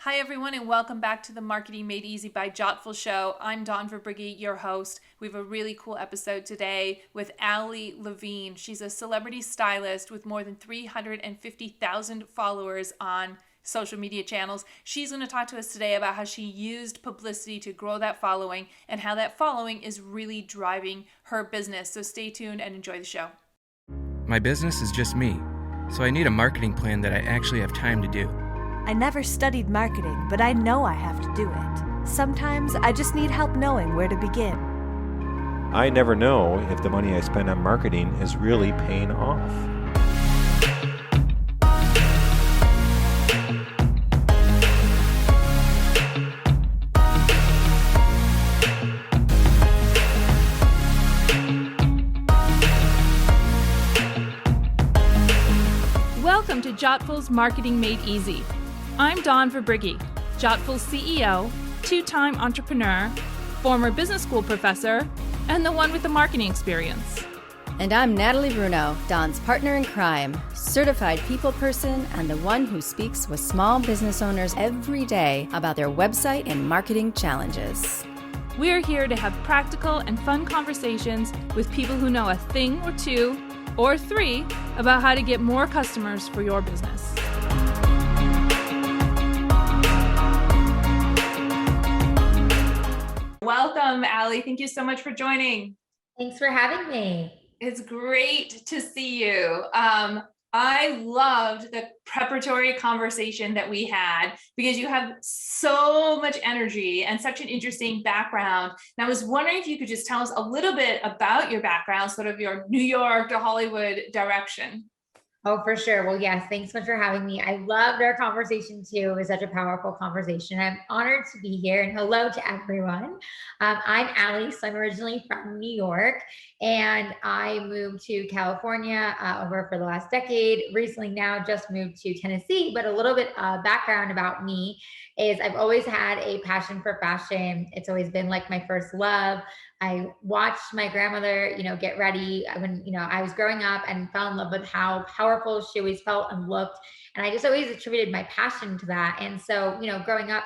Hi, everyone, and welcome back to the Marketing Made Easy by Jottful show. I'm Dawn Verbrigghe, your host. We have a really cool episode today with Ali Levine. She's a celebrity stylist with more than 350,000 followers on social media channels. She's going to talk to us today about how she used publicity to grow that following and how that following is really driving her business. So stay tuned and enjoy the show. My business is just me, so I need a marketing plan that I actually have time to do. I never studied marketing, but I know I have to do it. Sometimes I just need help knowing where to begin. I never know if the money I spend on marketing is really paying off. Welcome to Jottful's Marketing Made Easy. I'm Dawn Verbrigghe, Jottful's CEO, two-time entrepreneur, former business school professor, and the one with the marketing experience. And I'm Natalie Bruno, Dawn's partner in crime, certified people person, and the one who speaks with small business owners every day about their website and marketing challenges. We're here to have practical and fun conversations with people who know a thing or two or three about how to get more customers for your business. Welcome, Ali. Thank you so much for joining. Thanks for having me. It's great to see you. I loved the preparatory conversation that we had because you have so much energy and such an interesting background. And I was wondering if you could just tell us a little bit about your background, sort of your New York to Hollywood direction. Oh, for sure. Well, yes, thanks so much for having me. I loved our conversation too. It was such a powerful conversation. I'm honored to be here, and hello to everyone. I'm Ali, so I'm originally from New York, and I moved to California over for the last decade. Recently now just moved to Tennessee, but a little bit background about me is I've always had a passion for fashion. It's always been like my first love. I watched my grandmother, get ready when, I was growing up and fell in love with how powerful she always felt and looked. And I just always attributed my passion to that. And so, growing up,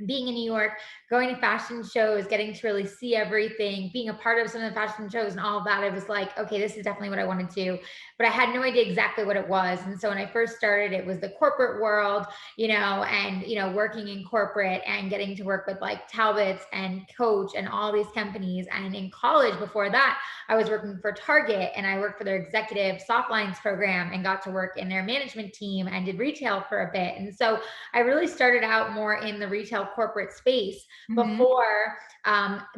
being in New York, going to fashion shows, getting to really see everything, being a part of some of the fashion shows and all of that, it was like, okay, this is definitely what I want to do. But I had no idea exactly what it was. And so when I first started, it was the corporate world, and, working in corporate and getting to work with like Talbots and Coach and all these companies. And in college before that, I was working for Target, and I worked for their executive soft lines program and got to work in their management team and did retail for a bit. And so I really started out more in the retail corporate space before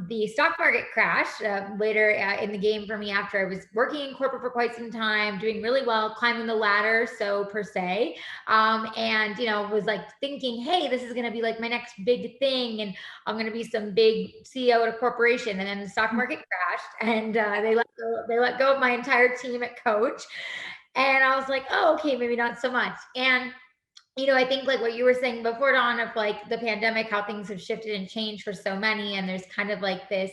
the stock market crash later in the game for me, after I was working in corporate for quite some time, doing really well, climbing the ladder, so per se, and was like thinking, hey, this is going to be like my next big thing, and I'm going to be some big CEO at a corporation. And then the stock market crashed, and they let go of my entire team at Coach, and I was like, oh, okay, maybe not so much. And I think like what you were saying before, Dawn, of like the pandemic, how things have shifted and changed for so many. And there's kind of like this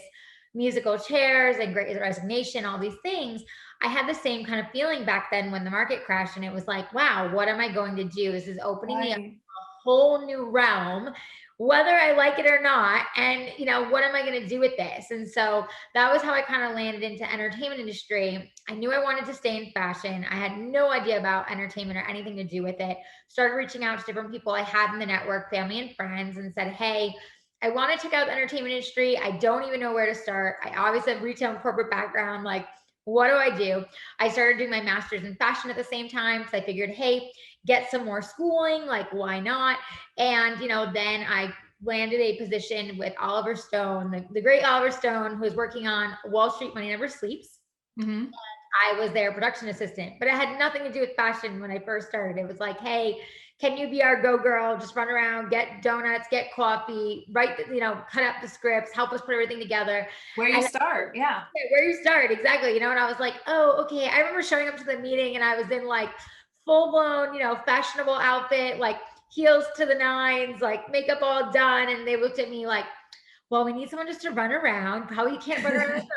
musical chairs and great resignation, all these things. I had the same kind of feeling back then when the market crashed, and it was like, wow, what am I going to do? This is opening me up a whole new realm, whether I like it or not. And, what am I going to do with this? And so that was how I kind of landed into entertainment industry. I knew I wanted to stay in fashion. I had no idea about entertainment or anything to do with it. Started reaching out to different people I had in the network, family and friends, and said, hey, I want to check out the entertainment industry. I don't even know where to start. I obviously have retail and corporate background. Like, what do I do? I started doing my master's in fashion at the same time, because I figured, hey, get some more schooling, like why not? And, then I landed a position with Oliver Stone, the great Oliver Stone, who was working on Wall Street Money Never Sleeps. And I was their production assistant, but it had nothing to do with fashion when I first started. It was like, hey, can you be our go girl? Just run around, get donuts, get coffee, write, cut up the scripts, help us put everything together. Where you start. Yeah. Where you start. Exactly. And I was like, oh, okay. I remember showing up to the meeting, and I was in like full blown, fashionable outfit, like heels to the nines, like makeup all done. And they looked at me like, well, we need someone just to run around. Probably can't run around.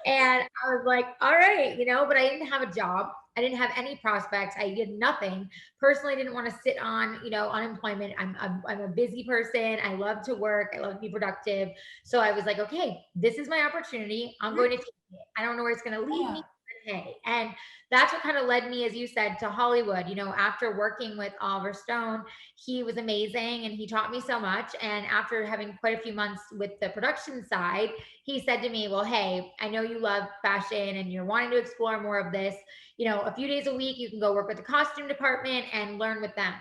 And I was like, all right, but I didn't have a job. I didn't have any prospects. I did nothing. Personally, I didn't want to sit on, unemployment. I'm a busy person. I love to work. I love to be productive. So I was like, okay, this is my opportunity. I'm going to take it. I don't know where it's going to lead me. Hey, and that's what kind of led me, as you said, to Hollywood. After working with Oliver Stone, he was amazing and he taught me so much. And after having quite a few months with the production side, he said to me, well, hey, I know you love fashion and you're wanting to explore more of this. A few days a week, you can go work with the costume department and learn with them.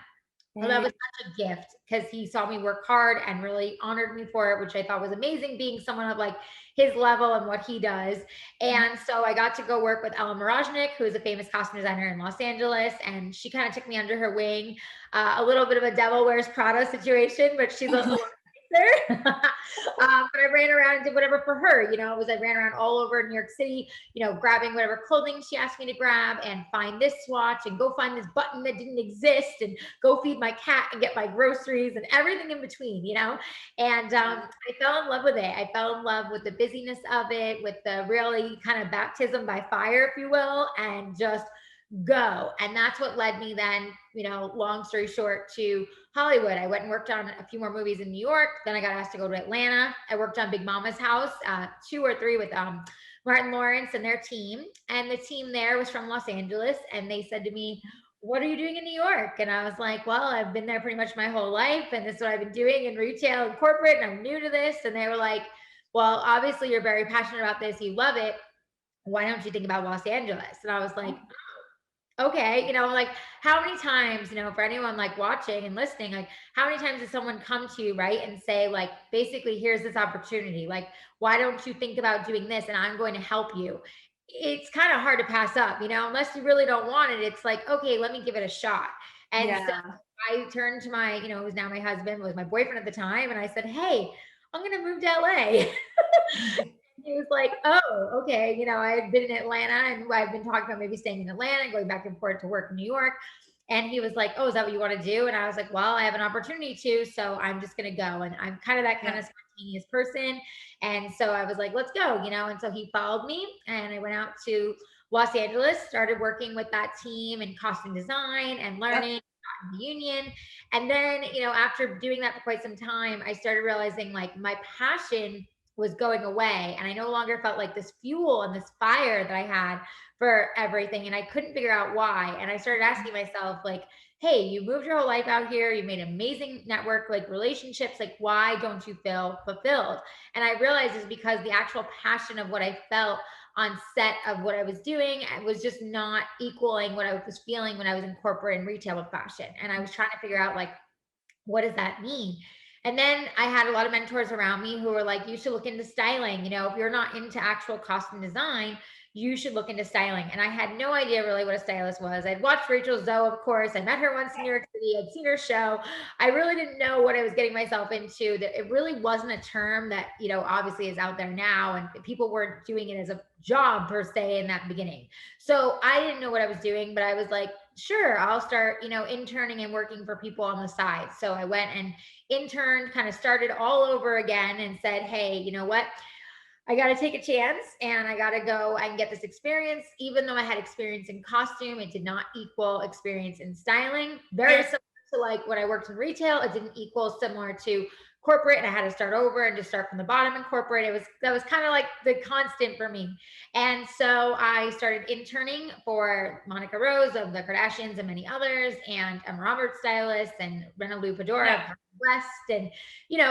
Well, that was such a gift because he saw me work hard and really honored me for it, which I thought was amazing, being someone of like his level and what he does. And so I got to go work with Ella Marajnik, who is a famous costume designer in Los Angeles. And she kind of took me under her wing, a little bit of a Devil Wears Prada situation, but she's also there. But I ran around and did whatever for her. I ran around all over New York City, grabbing whatever clothing she asked me to grab and find this swatch and go find this button that didn't exist and go feed my cat and get my groceries and everything in between, and I fell in love with it. I fell in love with the busyness of it, with the really kind of baptism by fire, if you will, and just go. And that's what led me then, long story short, to Hollywood. I went and worked on a few more movies in New York. Then I got asked to go to Atlanta. I worked on Big Mama's House, 2 or 3 with Martin Lawrence and their team. And the team there was from Los Angeles. And they said to me, what are you doing in New York? And I was like, well, I've been there pretty much my whole life. And this is what I've been doing in retail and corporate. And I'm new to this. And they were like, well, obviously you're very passionate about this. You love it. Why don't you think about Los Angeles? And I was like, okay, like how many times, for anyone like watching and listening, like how many times does someone come to you, right, and say like, basically, here's this opportunity, like, why don't you think about doing this and I'm going to help you? It's kind of hard to pass up, unless you really don't want it. It's like, okay, let me give it a shot. And so I turned to my, who's now my husband, was my boyfriend at the time, and I said, hey, I'm going to move to LA. He was like, oh, okay. I had been in Atlanta and I've been talking about maybe staying in Atlanta and going back and forth to work in New York. And he was like, oh, is that what you want to do? And I was like, well, I have an opportunity to, so I'm just going to go. And I'm kind of that kind of spontaneous person. And so I was like, let's go, and so he followed me and I went out to Los Angeles, started working with that team in costume design and learning. The union. And then, after doing that for quite some time, I started realizing like my passion was going away. And I no longer felt like this fuel and this fire that I had for everything. And I couldn't figure out why. And I started asking myself like, hey, you moved your whole life out here. You made amazing network, like relationships. Like, why don't you feel fulfilled? And I realized it's because the actual passion of what I felt on set of what I was doing was just not equaling what I was feeling when I was in corporate and retail with fashion. And I was trying to figure out like, what does that mean? And then I had a lot of mentors around me who were like, you should look into styling. If you're not into actual costume design, you should look into styling. And I had no idea really what a stylist was. I'd watched Rachel Zoe, of course. I met her once in New York City. I'd seen her show. I really didn't know what I was getting myself into. That it really wasn't a term that, obviously is out there now. And people weren't doing it as a job per se in that beginning. So I didn't know what I was doing, but I was like, sure, I'll start, interning and working for people on the side. So I went and interned, kind of started all over again and said, hey, you know what? I got to take a chance and I got to go and get this experience. Even though I had experience in costume, it did not equal experience in styling. Very similar to like when I worked in retail, it didn't equal similar to corporate, and I had to start over and just start from the bottom in corporate. That was kind of like the constant for me. And so I started interning for Monica Rose of the Kardashians and many others, and Emma Roberts stylist and Rena Lou Padora West, and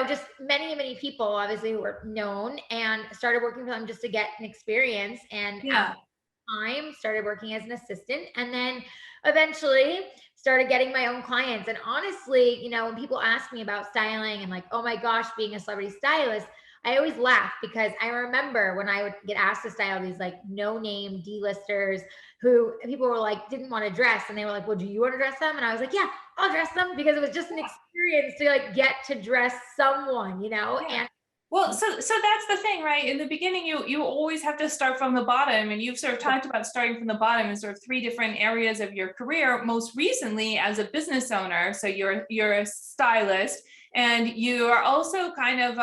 just many people obviously who were known, and started working for them just to get an experience. And time started working as an assistant, and then eventually started getting my own clients. And honestly, when people ask me about styling and like, oh my gosh, being a celebrity stylist, I always laugh because I remember when I would get asked to style these like no-name D-listers who people were like, didn't want to dress. And they were like, well, do you want to dress them? And I was like, yeah, I'll dress them, because it was just an experience to like get to dress someone, and well, so that's the thing, right? In the beginning, you always have to start from the bottom, and you've sort of talked about starting from the bottom in sort of 3 different areas of your career. Most recently, as a business owner, so you're a stylist, And you are also kind of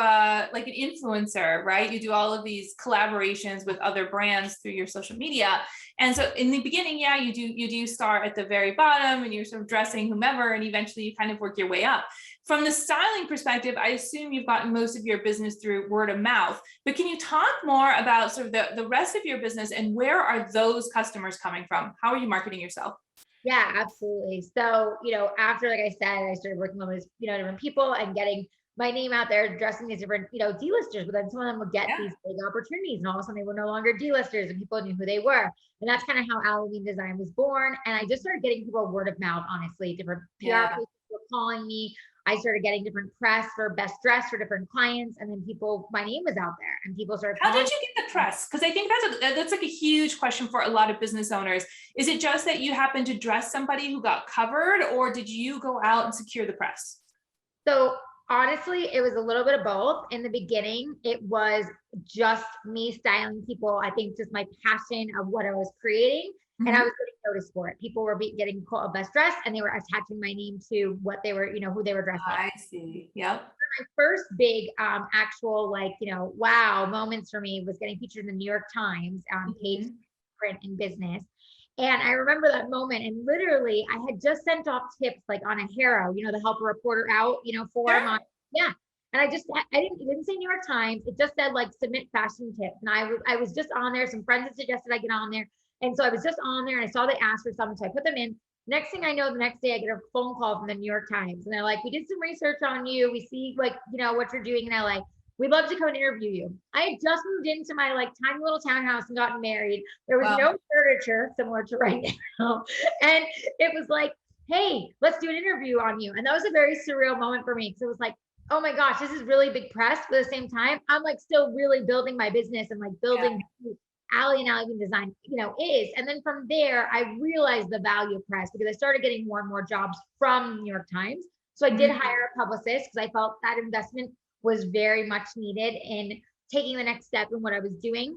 like an influencer, right? You do all of these collaborations with other brands through your social media. And so in the beginning, yeah, you do start at the very bottom and you're sort of dressing whomever, and eventually you kind of work your way up. From the styling perspective, I assume you've gotten most of your business through word of mouth, but can you talk more about sort of the rest of your business and where are those customers coming from? How are you marketing yourself? Yeah, absolutely. So, after, like I said, I started working with, different people and getting my name out there, dressing these different, D-listers, but then some of them would get these big opportunities and all of a sudden they were no longer D-listers and people knew who they were. And that's kind of how Ali Levine Design was born. And I just started getting people word of mouth, honestly, different PR people were calling me. I started getting different press for best dress for different clients. And then my name was out there and people started. How did you get the press? Because I think that's like a huge question for a lot of business owners. Is it just that you happened to dress somebody who got covered, or did you go out and secure the press? So honestly, it was a little bit of both. In the beginning, it was just me styling people. I think just my passion of what I was creating. And I was getting noticed for it. People were getting called best dress and they were attaching my name to what they were, who they were dressed like. I see. Yep. My first big actual wow moments for me was getting featured in the New York Times page, print and business. And I remember that moment, and literally I had just sent off tips like on a Hero, to help a reporter out, for my, And it didn't say New York Times. It just said like submit fashion tips. And I was just on there. Some friends had suggested I get on there. And so I was just on there and I saw they asked for something. So I put them in. Next thing I know, the next day I get a phone call from the New York Times. And they're like, we did some research on you. We see what you're doing in LA. We'd love to come and interview you. I had just moved into my tiny little townhouse and gotten married. There was no furniture similar to right now. And it was like, hey, let's do an interview on you. And that was a very surreal moment for me. Because it was like, oh my gosh, this is really big press. But at the same time, I'm still really building my business and building Ali and Ali Levine Design, is. And then from there, I realized the value of press because I started getting more and more jobs from New York Times. So I did hire a publicist because I felt that investment was very much needed in taking the next step in what I was doing.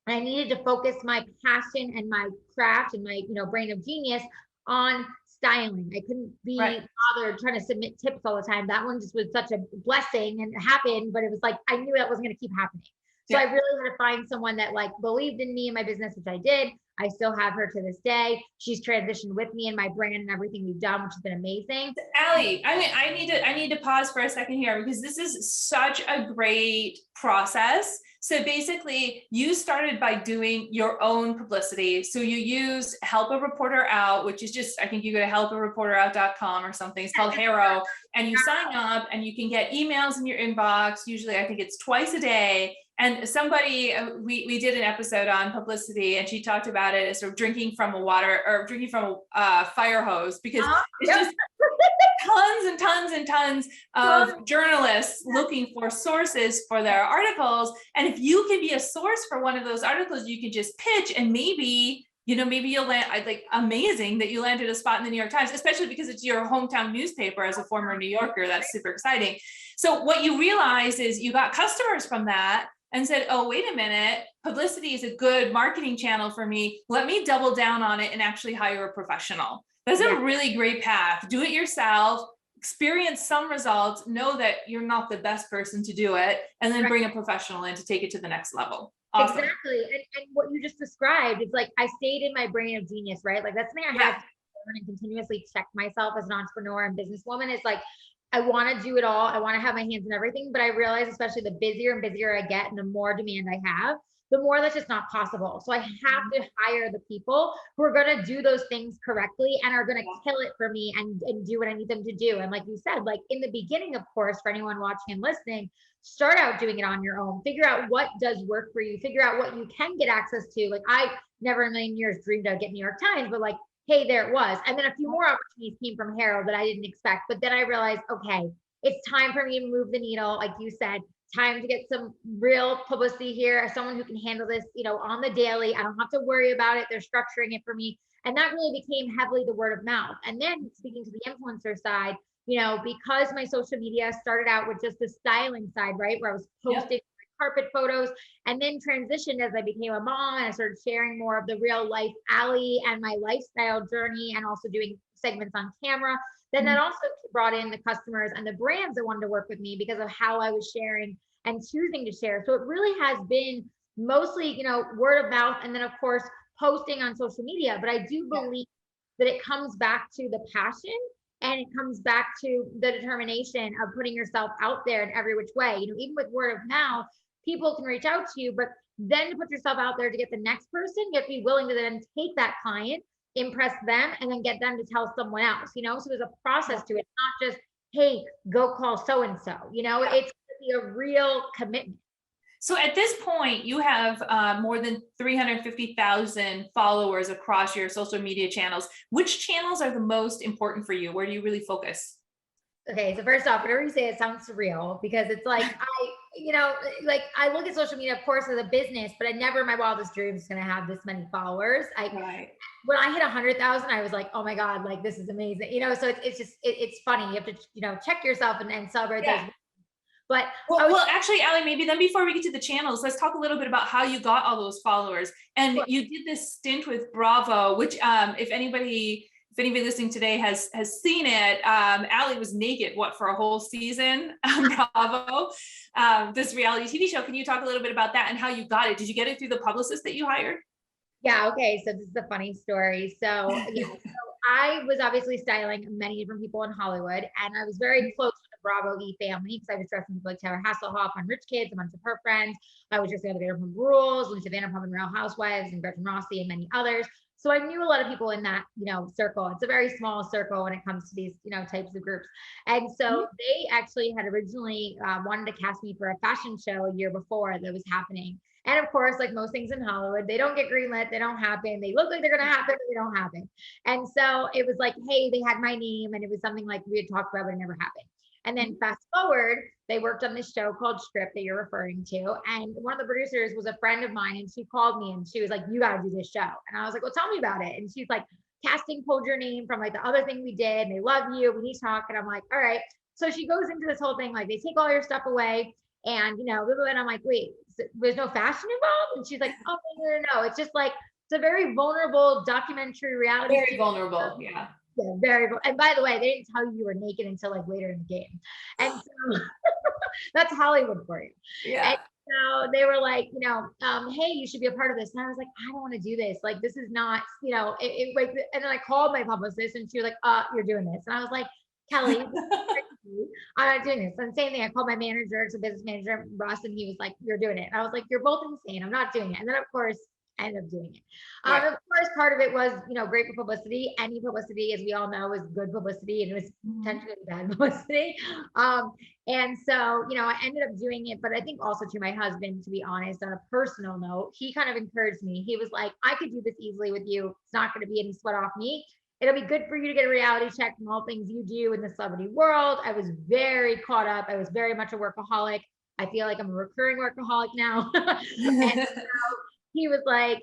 And I needed to focus my passion and my craft and my, brain of genius on styling. I couldn't be bothered trying to submit tips all the time. That one just was such a blessing and it happened, but it was I knew that wasn't going to keep happening. So I really had to find someone that believed in me and my business, which I did. I still have her to this day. She's transitioned with me and my brand and everything we've done, which has been amazing. Ali, I need to pause for a second here because this is such a great process. So basically you started by doing your own publicity. So you used Help a Reporter Out, which is just, I think you go to helpareporterout.com or something. It's called Hero, and you sign up and you can get emails in your inbox. Usually I think it's twice a day. And somebody, we did an episode on publicity and she talked about it as sort of drinking from a fire hose because it's just tons and tons and tons of journalists looking for sources for their articles. And if you can be a source for one of those articles, you can just pitch and maybe you'll land. Amazing that you landed a spot in the New York Times, especially because it's your hometown newspaper as a former New Yorker. That's super exciting. So what you realize is you got customers from that and said, oh, wait a minute, publicity is a good marketing channel for me. Let me double down on it and actually hire a professional. That's a really great path. Do it yourself, experience some results, know that you're not the best person to do it, and then bring a professional in to take it to the next level. Awesome. Exactly. And what you just described is I stayed in my brain of genius, right? That's something I have to learn and continuously check myself as an entrepreneur and businesswoman. It's I want to do it all. I want to have my hands in everything, but I realize especially the busier and busier I get and the more demand I have, the more that's just not possible. So I have to hire the people who are going to do those things correctly and are going to kill it for me and do what I need them to do. And like you said, in the beginning, of course, for anyone watching and listening, start out doing it on your own, figure out what does work for you, figure out what you can get access to. I never in a million years dreamed I'd get New York Times, but hey, there it was. And then a few more opportunities came from Harold that I didn't expect. But then I realized, okay, it's time for me to move the needle. Like you said, time to get some real publicity here as someone who can handle this, on the daily. I don't have to worry about it. They're structuring it for me. And that really became heavily the word of mouth. And then speaking to the influencer side, because my social media started out with just the styling side, right? Where I was posting carpet photos and then transitioned as I became a mom and I started sharing more of the real life Ali and my lifestyle journey and also doing segments on camera. then that also brought in the customers and the brands that wanted to work with me because of how I was sharing and choosing to share. So it really has been mostly, word of mouth, and then of course posting on social media. But I do believe that it comes back to the passion, and it comes back to the determination of putting yourself out there in every which way. Even with word of mouth, people can reach out to you, but then to put yourself out there to get the next person, you have to be willing to then take that client, impress them, and then get them to tell someone else, so there's a process to it, not just, hey, go call so-and-so, it's a real commitment. So at this point, you have more than 350,000 followers across your social media channels. Which channels are the most important for you? Where do you really focus? Okay, so first off, whatever you say, it sounds surreal, because it's like, I look at social media, of course, as a business, but I never in my wildest dreams was going to have this many followers. When I hit 100,000, I was like, oh my God, like, this is amazing. So it's just, it's funny. You have to, check yourself and celebrate those. But well, actually, Ali, maybe then before we get to the channels, let's talk a little bit about how you got all those followers. And you did this stint with Bravo, which if anybody listening today has seen it, Ali was naked, for a whole season on Bravo, this reality TV show. Can you talk a little bit about that and how you got it? Did you get it through the publicist that you hired? Yeah. Okay. So this is a funny story. So, I was obviously styling many different people in Hollywood, and I was very close to the Bravo E family because I was dressing people like Tara Hasselhoff on Rich Kids, a bunch of her friends. I was dressing other from Rules, Lisa Vanderpump and Real Housewives, and Gretchen Rossi, and many others. So I knew a lot of people in that, circle. It's a very small circle when it comes to these, types of groups. And so they actually had originally wanted to cast me for a fashion show a year before that was happening. And of course, like most things in Hollywood, they don't get greenlit, they don't happen. They look like they're going to happen, but they don't happen. And so it was like, hey, they had my name, and it was something like we had talked about, but it never happened. And then fast forward, they worked on this show called Script that you're referring to. And one of the producers was a friend of mine, and she called me and she was like, you got to do this show. And I was like, well, tell me about it. And she's like, casting pulled your name from like the other thing we did, and they love you, we need to talk. And I'm like, all right. So she goes into this whole thing, like they take all your stuff away, and and I'm like, wait, there's no fashion involved? And she's like, oh, no. It's just like, it's a very vulnerable documentary reality. Very vulnerable. Yeah. Yeah, very. And by the way, they didn't tell you were naked until like later in the game. And so that's Hollywood for you. Yeah. And so they were like, hey, you should be a part of this. And I was like, I don't want to do this. Like, this is not, like, and then I called my publicist, and she was like, you're doing this. And I was like, Kelly, I'm not doing this. And same thing, I called my manager, it's a business manager, Russ, and he was like, you're doing it. And I was like, you're both insane, I'm not doing it. And then of course I ended up doing it. Right. Of course, part of it was, great for publicity. Any publicity, as we all know, is good publicity, and it was potentially bad publicity. And so, I ended up doing it, but I think also to my husband, to be honest, on a personal note, he kind of encouraged me. He was like, I could do this easily with you. It's not going to be any sweat off me. It'll be good for you to get a reality check from all things you do in the celebrity world. I was very caught up. I was very much a workaholic. I feel like I'm a recurring workaholic now. And so he was like,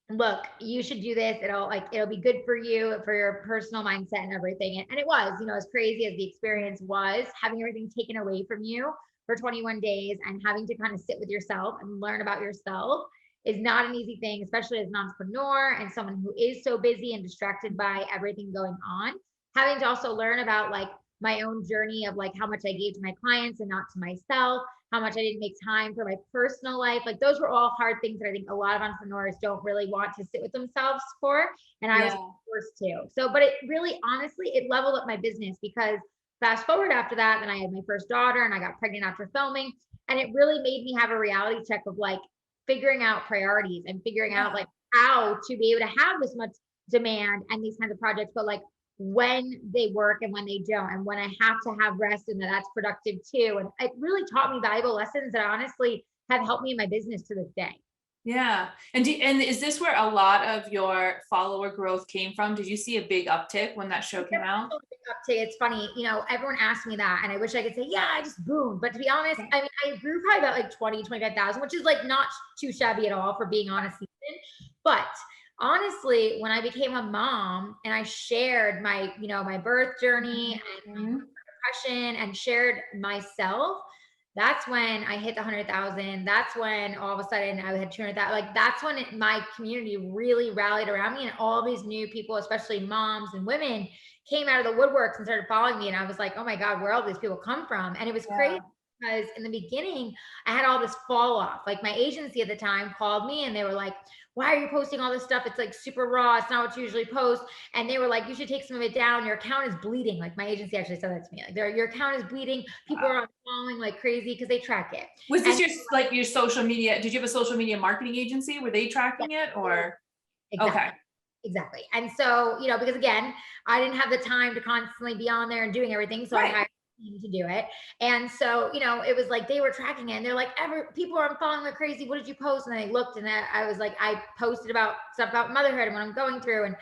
look, you should do this. It'll be good for you, for your personal mindset and everything. And it was, as crazy as the experience was, having everything taken away from you for 21 days and having to kind of sit with yourself and learn about yourself is not an easy thing, especially as an entrepreneur and someone who is so busy and distracted by everything going on. Having to also learn about like my own journey of like how much I gave to my clients and not to myself, how much I didn't make time for my personal life. Like those were all hard things that I think a lot of entrepreneurs don't really want to sit with themselves for. And I was forced to. So, but it really, honestly, it leveled up my business, because fast forward after that, then I had my first daughter and I got pregnant after filming. And it really made me have a reality check of like figuring out priorities and figuring out like how to be able to have this much demand and these kinds of projects, but like when they work and when they don't, and when I have to have rest and that's productive too. And it really taught me valuable lessons that honestly have helped me in my business to this day. Yeah. And is this where a lot of your follower growth came from? Did you see a big uptick when that show came out? It's funny, everyone asked me that, and I wish I could say, yeah, I just boomed. But to be honest, I mean, I grew probably about like 25,000, which is like not too shabby at all for being on a season. But honestly, when I became a mom and I shared my, my birth journey and my depression and shared myself, That's when I hit the 100,000. That's when all of a sudden I had 200,000. Like that's when my community really rallied around me, and all these new people, especially moms and women, came out of the woodworks and started following me. And I was like, oh my God, where all these people come from? And it was crazy because in the beginning I had all this fall off. Like my agency at the time called me and they were like, why are you posting all this stuff? It's like super raw. It's not what you usually post. And they were like, you should take some of it down. Your account is bleeding. Like my agency actually said that to me. Like your account is bleeding. People are unfollowing like crazy because they track it. Was this your social media? Did you have a social media marketing agency? Were they tracking it or? Exactly. Okay. Exactly. And so, because again, I didn't have the time to constantly be on there and doing everything. So I hired a team to do it. And so, it was like, they were tracking it and they're like, people are unfollowing like crazy. What did you post? And they looked and I was like, I posted about stuff about motherhood and what I'm going through. And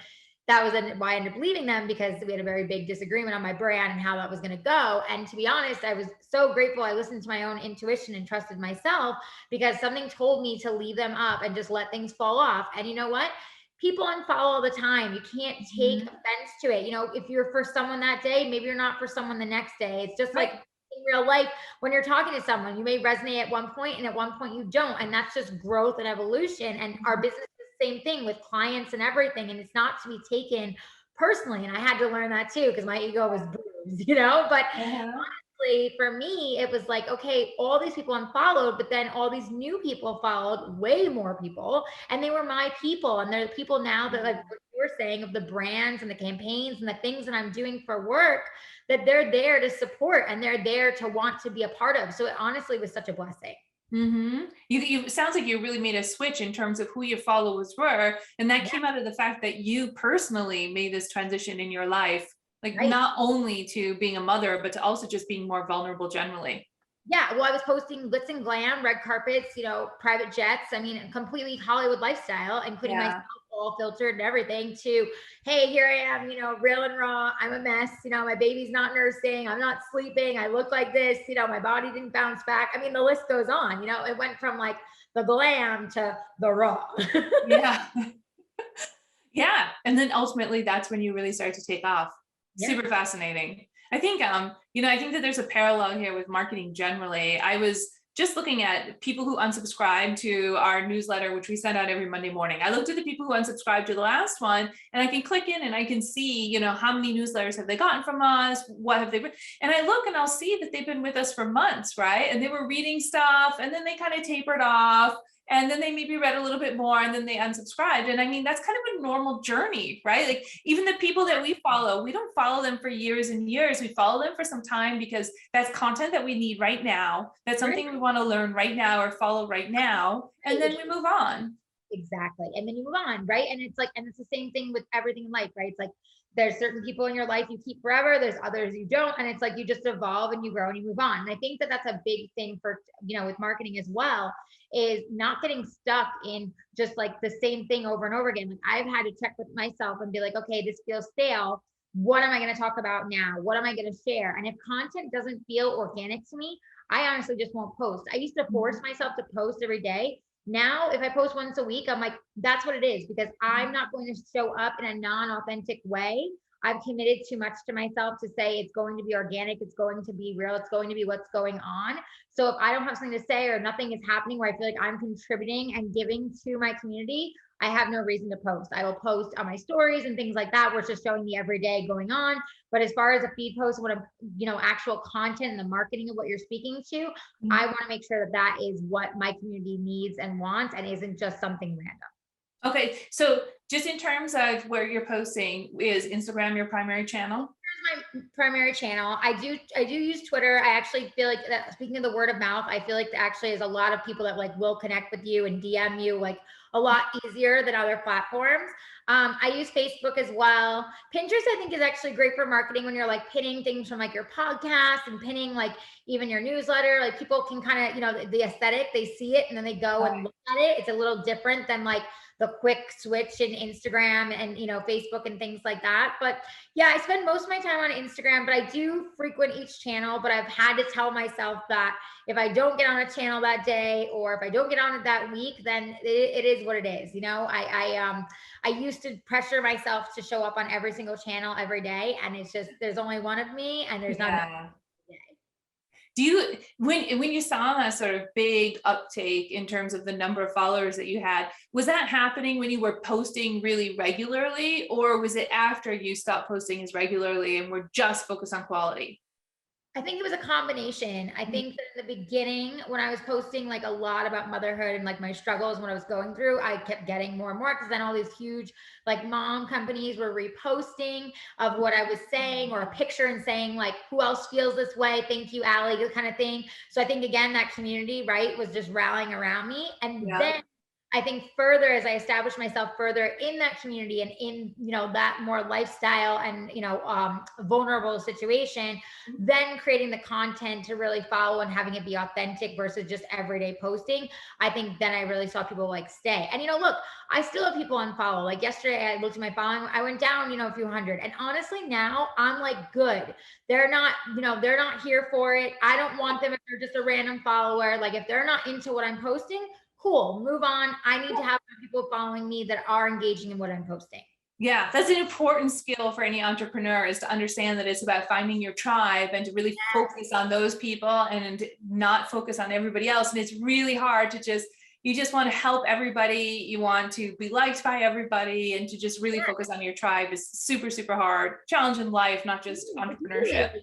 that was why I ended up leaving them, because we had a very big disagreement on my brand and how that was going to go. And to be honest, I was so grateful I listened to my own intuition and trusted myself, because something told me to leave them up and just let things fall off. And you know what? People unfollow all the time. You can't take offense to it. If you're for someone that day, maybe you're not for someone the next day. It's just like in real life, when you're talking to someone, you may resonate at one point and at one point you don't. And that's just growth and evolution. And our business is the same thing with clients and everything. And it's not to be taken personally. And I had to learn that too, because my ego was bruised, but honestly, for me, it was like, okay, all these people unfollowed, but then all these new people followed, way more people, and they were my people. And they're the people now that, like what you were saying, of the brands and the campaigns and the things that I'm doing for work, that they're there to support and they're there to want to be a part of. So it honestly was such a blessing. You sounds like you really made a switch in terms of who your followers were. And that came out of the fact that you personally made this transition in your life. Like not only to being a mother, but to also just being more vulnerable generally. Yeah. Well, I was posting glitz and glam, red carpets, private jets. I mean, completely Hollywood lifestyle, including myself all filtered and everything, to, hey, here I am, real and raw. I'm a mess. My baby's not nursing. I'm not sleeping. I look like this, my body didn't bounce back. I mean, the list goes on, it went from like the glam to the raw. Yeah. And then ultimately that's when you really start to take off. Super fascinating. I think, I think that there's a parallel here with marketing generally. I was just looking at people who unsubscribe to our newsletter, which we send out every Monday morning. I looked at the people who unsubscribed to the last one, and I can click in and I can see, how many newsletters have they gotten from us? What have they been? And I look and I'll see that they've been with us for months, right? And they were reading stuff and then they kind of tapered off. And then they maybe read a little bit more and then they unsubscribed. And I mean, that's kind of a normal journey, right? Like even the people that we follow, we don't follow them for years and years. We follow them for some time because that's content that we need right now. That's something we want to learn right now or follow right now. And then we move on. Exactly. And then you move on, right? And it's like, and it's the same thing with everything in life, right? It's like, there's certain people in your life you keep forever. There's others you don't. And it's like, you just evolve and you grow and you move on. And I think that that's a big thing for, with marketing as well, is not getting stuck in just like the same thing over and over again. Like I've had to check with myself and be like, okay, this feels stale. What am I going to talk about now? What am I going to share? And if content doesn't feel organic to me, I honestly just won't post. I used to force myself to post every day. Now, if I post once a week, I'm like, that's what it is, because I'm not going to show up in a non-authentic way. I've committed too much to myself to say it's going to be organic, it's going to be real, it's going to be what's going on. So if I don't have something to say or nothing is happening where I feel like I'm contributing and giving to my community, I have no reason to post. I will post on my stories and things like that, where it's just showing the everyday going on. But as far as a feed post, what I'm, actual content and the marketing of what you're speaking to, I want to make sure that that is what my community needs and wants and isn't just something random. Okay. So just in terms of where you're posting, is Instagram your primary channel? My primary channel. I do use Twitter. I actually feel like that, speaking of the word of mouth, I feel like actually is a lot of people that like will connect with you and DM you like a lot easier than other platforms. I use Facebook as well. Pinterest, I think, is actually great for marketing when you're like pinning things from like your podcast and pinning like even your newsletter. Like people can kind of, the aesthetic, they see it and then they go and look at it. It's a little different than like the quick switch in Instagram and, Facebook and things like that. But yeah, I spend most of my time on Instagram, but I do frequent each channel. But I've had to tell myself that if I don't get on a channel that day, or if I don't get on it that week, then it is what it is. I used to pressure myself to show up on every single channel every day. And it's just, there's only one of me and there's not. when you saw that sort of big uptake in terms of the number of followers that you had, was that happening when you were posting really regularly, or was it after you stopped posting as regularly and were just focused on quality? I think it was a combination. I think that in the beginning, when I was posting like a lot about motherhood and like my struggles, when I was going through, I kept getting more and more, because then all these huge like mom companies were reposting of what I was saying, or a picture and saying like, who else feels this way? Thank you, Ali, kind of thing. So I think again, that community, right, was just rallying around me. And then I think further, as I established myself further in that community and in, that more lifestyle and, vulnerable situation, then creating the content to really follow and having it be authentic versus just everyday posting. I think then I really saw people like stay. And, look, I still have people unfollow. Like yesterday, I looked at my following, I went down, a few hundred. And honestly, now I'm like, good. They're not, they're not here for it. I don't want them if they're just a random follower. Like if they're not into what I'm posting, cool, move on. I need to have people following me that are engaging in what I'm posting. Yeah, that's an important skill for any entrepreneur, is to understand that it's about finding your tribe and to really focus on those people and not focus on everybody else. And it's really hard to you just want to help everybody. You want to be liked by everybody, and to just really focus on your tribe is super, super hard. Challenge in life, not just entrepreneurship.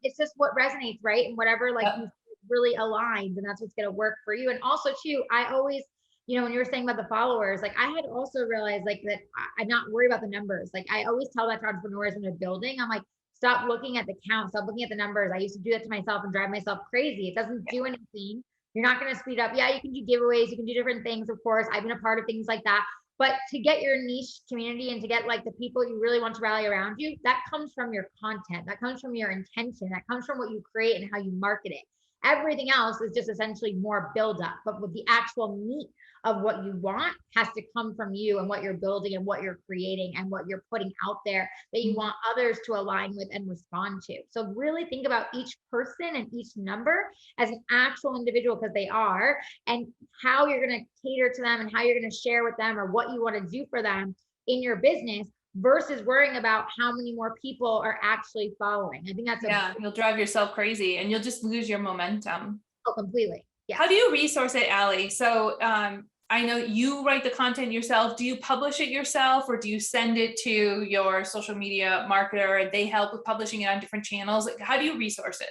It's just what resonates, right? And whatever you really aligns, and that's what's going to work for you. And also too, I always, when you were saying about the followers, like I had also realized like that I'm not worried about the numbers. Like I always tell that to entrepreneurs when they're building, I'm like, stop looking at the count, stop looking at the numbers. I used to do that to myself and drive myself crazy. It doesn't do anything. You're not going to speed up. Yeah, you can do giveaways, you can do different things, of course. I've been a part of things like that. But to get your niche community and to get like the people you really want to rally around you, that comes from your content. That comes from your intention. That comes from what you create and how you market it. Everything else is just essentially more build up, but with the actual meat of what you want has to come from you and what you're building and what you're creating and what you're putting out there that you want others to align with and respond to. So really think about each person and each number as an actual individual, because they are, and how you're going to cater to them and how you're going to share with them or what you want to do for them in your business, versus worrying about how many more people are actually following. I think that's you'll drive yourself crazy and you'll just lose your momentum. Oh, completely. Yeah. How do you resource it, Ali? So I know you write the content yourself. Do you publish it yourself, or do you send it to your social media marketer and they help with publishing it on different channels? Like, how do you resource it?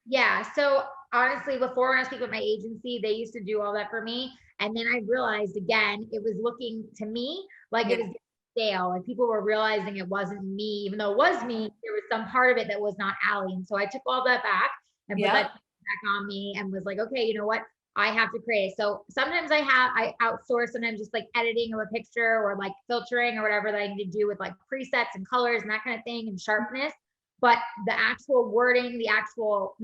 Yeah. So honestly, before, when I speak with my agency, they used to do all that for me. And then I realized again, it was looking to me like it was stale. Like people were realizing it wasn't me, even though it was me, there was some part of it that was not Ali. And so I took all that back and put that back on me and was like, okay, you know what? I have to create. So sometimes I outsource, sometimes just like editing of a picture or like filtering or whatever that I need to do with like presets and colors and that kind of thing and sharpness. But the actual wording, the actual,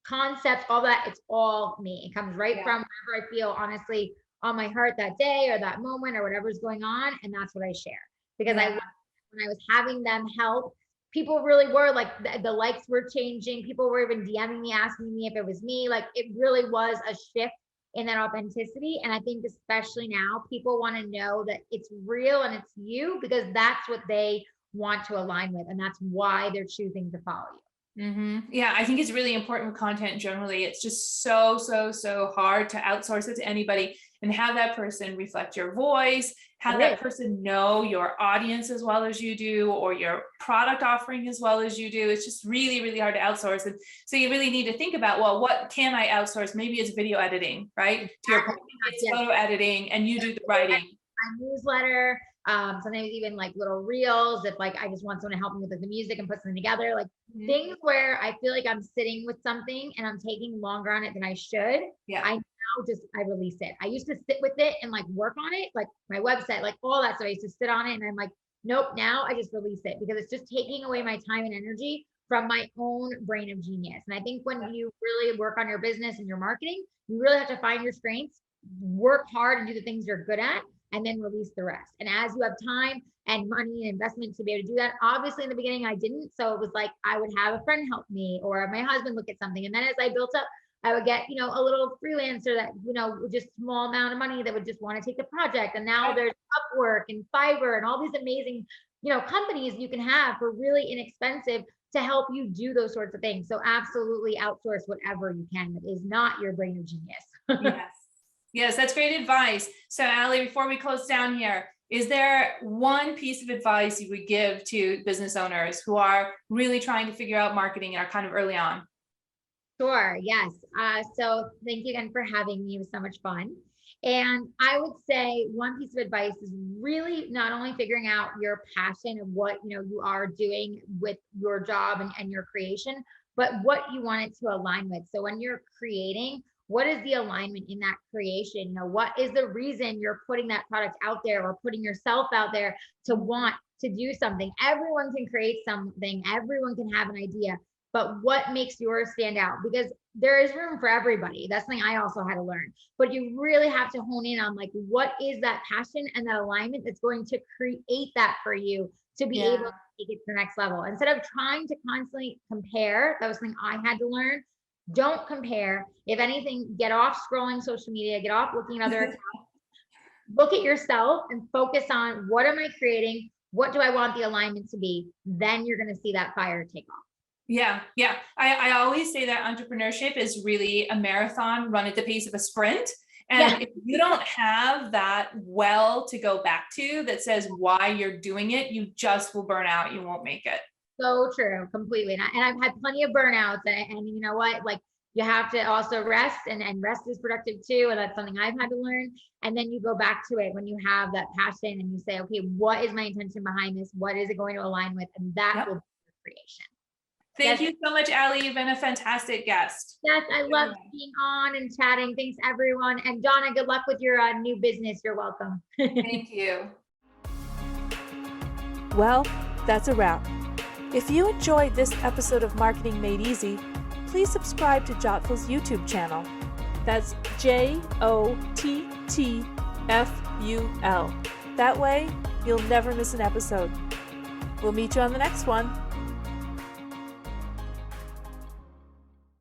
concept, all that, it's all me. It comes right from wherever I feel honestly on my heart that day or that moment or whatever's going on. And that's what I share, because when I was having them help, people really were like, the likes were changing. People were even DMing me, asking me if it was me. Like it really was a shift in that authenticity. And I think especially now, people want to know that it's real and it's you, because that's what they want to align with. And that's why they're choosing to follow you. Mm-hmm. Yeah, I think it's really important with content generally. It's just so hard to outsource it to anybody and have that person reflect your voice, have that person know your audience as well as you do, or your product offering as well as you do. It's just really, really hard to outsource. And so you really need to think about, well, what can I outsource? Maybe it's video editing, right? To your point, it's photo editing and you do the writing. My newsletter, sometimes even like little reels, if like I just want someone to help me with the music and put something together, like things where I feel like I'm sitting with something and I'm taking longer on it than I should. I release it. I used to sit with it and like work on it, like my website, like all that stuff. I used to sit on it and I'm like, nope, now I just release it, because it's just taking away my time and energy from my own brain of genius. And I think when you really work on your business and your marketing, you really have to find your strengths, work hard and do the things you're good at, and then release the rest. And as you have time and money and investment to be able to do that, obviously in the beginning I didn't. So it was like, I would have a friend help me or my husband look at something. And then as I built up, I would get, a little freelancer that, just small amount of money that would just want to take the project. And now there's Upwork and Fiverr and all these amazing, companies you can have for really inexpensive to help you do those sorts of things. So absolutely outsource whatever you can that is not your brain of genius. Yes, that's great advice. So Ali, before we close down here, is there one piece of advice you would give to business owners who are really trying to figure out marketing and are kind of early on? Sure, yes. So thank you again for having me. It was so much fun. And I would say one piece of advice is really not only figuring out your passion of what you are doing with your job and your creation, but what you want it to align with. So when you're creating, what is the alignment in that creation? What is the reason you're putting that product out there or putting yourself out there to want to do something? Everyone can create something, everyone can have an idea, but what makes yours stand out? Because there is room for everybody. That's something I also had to learn. But you really have to hone in on like, what is that passion and that alignment that's going to create that for you to be able to take it to the next level. Instead of trying to constantly compare, that was something I had to learn. Don't compare. If anything, get off scrolling social media, get off looking at other accounts. Look at yourself and focus on what am I creating? What do I want the alignment to be? Then you're going to see that fire take off. Yeah. I always say that entrepreneurship is really a marathon run at the pace of a sprint. And if you don't have that well to go back to that says why you're doing it, you just will burn out. You won't make it. So true, completely. And I've had plenty of burnouts, and you know what? Like, you have to also rest, and rest is productive too. And that's something I've had to learn. And then you go back to it when you have that passion and you say, okay, what is my intention behind this? What is it going to align with? And that will be your creation. Thank you so much, Ali. You've been a fantastic guest. Yes, I love being on and chatting. Thanks, everyone. And Donna, good luck with your new business. You're welcome. Thank you. Well, that's a wrap. If you enjoyed this episode of Marketing Made Easy, please subscribe to Jottful's YouTube channel. That's JOTTFUL. That way, you'll never miss an episode. We'll meet you on the next one.